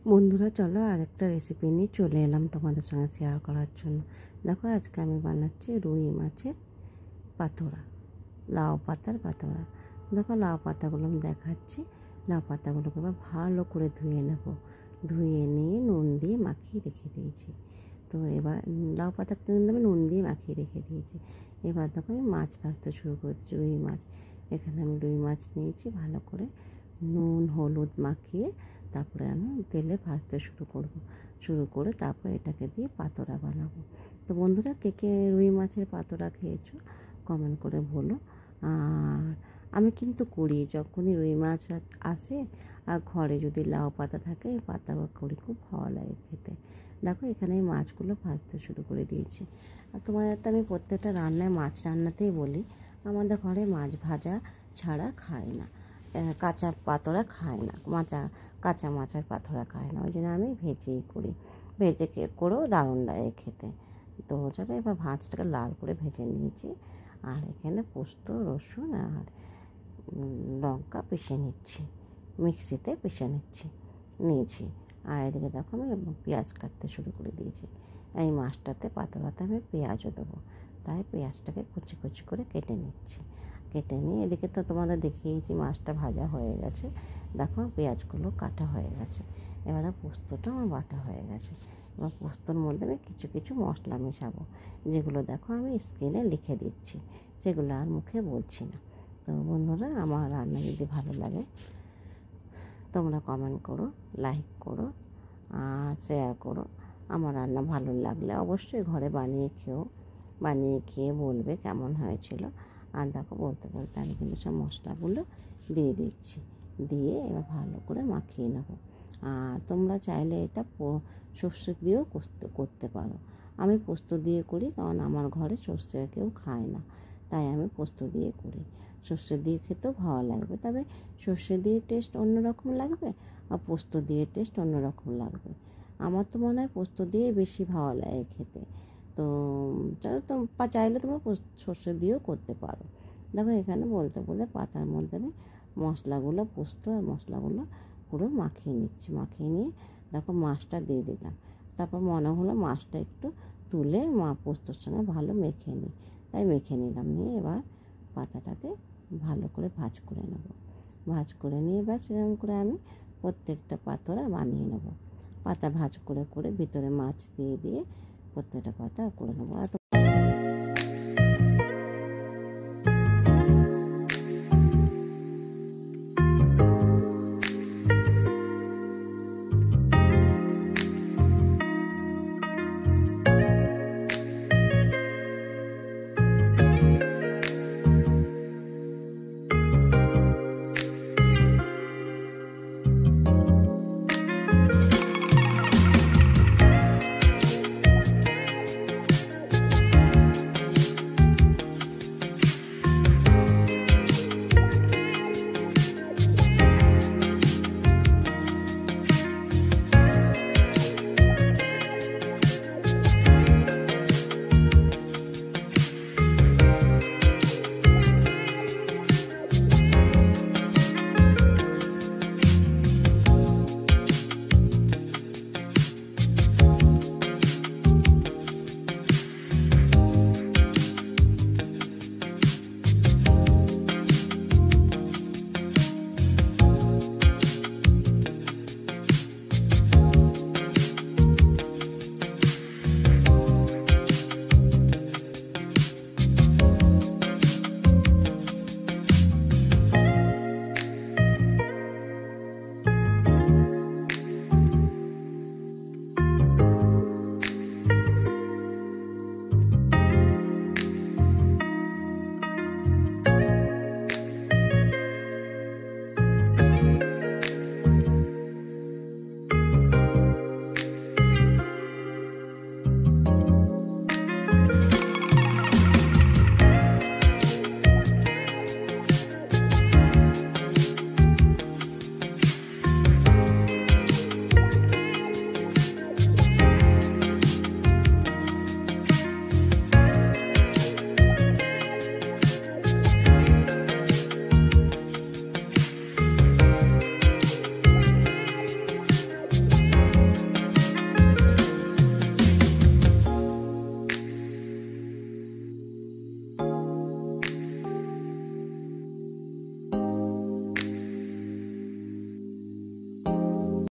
বন্ধুরা চলো আরেকটা রেসিপি নিয়ে চলে এলাম তোমাদের সঙ্গে শেয়ার করার জন্য। দেখো আজকে আমি বানাচ্ছি রুই মাছের পাতোড়া, লাউ পাতার পাতোড়া। দেখো লাউ পাতাগুলো আমি দেখাচ্ছি। লাউ পাতাগুলোকে এবার ভালো করে ধুয়ে নেব। ধুয়ে নিয়ে নুন দিয়ে মাখিয়ে রেখে দিয়েছি। তো এবার লাউ পাতা কিন্তু আমি নুন দিয়ে মাখিয়ে রেখে দিয়েছি। এবার দেখো আমি মাছ ভাজতে শুরু করছি। রুই মাছ, এখানে আমি রুই মাছ নিয়েছি, ভালো করে নুন হলুদ মাখিয়ে তারপরে আমি তেলে ভাজতে শুরু করে তারপরে এটাকে দিয়ে পাতোড়া বানাবো। তো বন্ধুরা কে কে রুই মাছের পাতোড়া খেয়েছো কমেন্ট করে বলো। আর আমি কিন্তু করি, যখনই রুই মাছ আসে আর ঘরে যদি লাউ পাতা থাকে এই পাতা করি, খুব ভালো লাগে খেতে। দেখো এখানে এই মাছগুলো ভাজতে শুরু করে দিয়েছি। আর তোমাদের তো আমি প্রত্যেকটা রান্নায় মাছ রান্নাতেই বলি, আমাদের ঘরে মাছ ভাজা ছাড়া খায় না, কাঁচা পাতোড়া খায় না, কাঁচা মাছের পাতোড়া খায় না, ওই জন্য আমি ভেজেই করি। ভেজে করেও দারুণ লাগে খেতে। তো চলো এবার ভাজটাকে লাল করে ভেজে নিয়েছি। আর এখানে পোস্ত রসুন আর লঙ্কা পিষে নিচ্ছি, মিক্সিতে পিষে নিয়েছি। আর এদিকে দেখো আমি পেঁয়াজ কাটতে শুরু করে দিয়েছি। এই মাছটাতে পাতোড়াতে আমি পেঁয়াজও দেবো, তাই পেঁয়াজটাকে কুচি কুচি করে কেটে নিচ্ছি। কেটে নিয়ে এদিকে তো তোমাদের দেখিয়েছি মাছটা ভাজা হয়ে গেছে। দেখো পেঁয়াজগুলো কাটা হয়ে গেছে। এবারে পোস্তটা আমার বাটা হয়ে গেছে। এবার পোস্তর মধ্যে আমি কিছু কিছু মশলা মেশাবো, যেগুলো দেখো আমি স্ক্রিনে লিখে দিচ্ছি, সেগুলো আর মুখে বলছি না। তো বন্ধুরা আমার রান্না যদি ভালো লাগে তোমরা কমেন্ট করো, লাইক করো আর শেয়ার করো। আমার রান্না ভালো লাগলে অবশ্যই ঘরে বানিয়ে খেয়ে বলবে কেমন হয়েছিল। আর দেখো বলতে বলতে আমি কিন্তু সব মশলাগুলো দিয়ে দিচ্ছি, দিয়ে এবার ভালো করে মাখিয়ে নেবো। আর তোমরা চাইলে এটা সর্ষে দিয়েও করতে পারো। আমি পোস্ত দিয়ে করি, কারণ আমার ঘরে সর্ষে কেউ খায় না, তাই আমি পোস্ত দিয়ে করি। সর্ষে দিয়ে খেতেও ভালো লাগবে, তবে সর্ষে দিয়ে টেস্ট অন্যরকম লাগবে আর পোস্ত দিয়ে টেস্ট অন্যরকম লাগবে। আমার তো মনে হয় পোস্ত দিয়ে বেশি ভালো লাগে খেতে। তো চলো চাইলে তোমরা সর্ষে দিয়েও করতে পারো। দেখো এখানে বলতে পাতার মধ্যে আমি মশলাগুলো, পোস্ত আর মশলাগুলো পুরো মাখিয়ে নিচ্ছি। মাখিয়ে নিয়ে দেখো মাছটা দিয়ে দিলাম। তারপর মনে হলো মাছটা একটু তুলে পোস্তর সঙ্গে ভালো মেখে নিই, তাই মেখে নিলাম। নিয়ে এবার পাতাটাকে ভালো করে ভাজ করে নেব। ভাজ করে নিয়ে ব্যাস এরকম করে আমি প্রত্যেকটা পাতোড়া বানিয়ে নেব। পাতা ভাজ করে ভিতরে মাছ দিয়ে প্রত্যেকটা পাতা করে নেবো। আর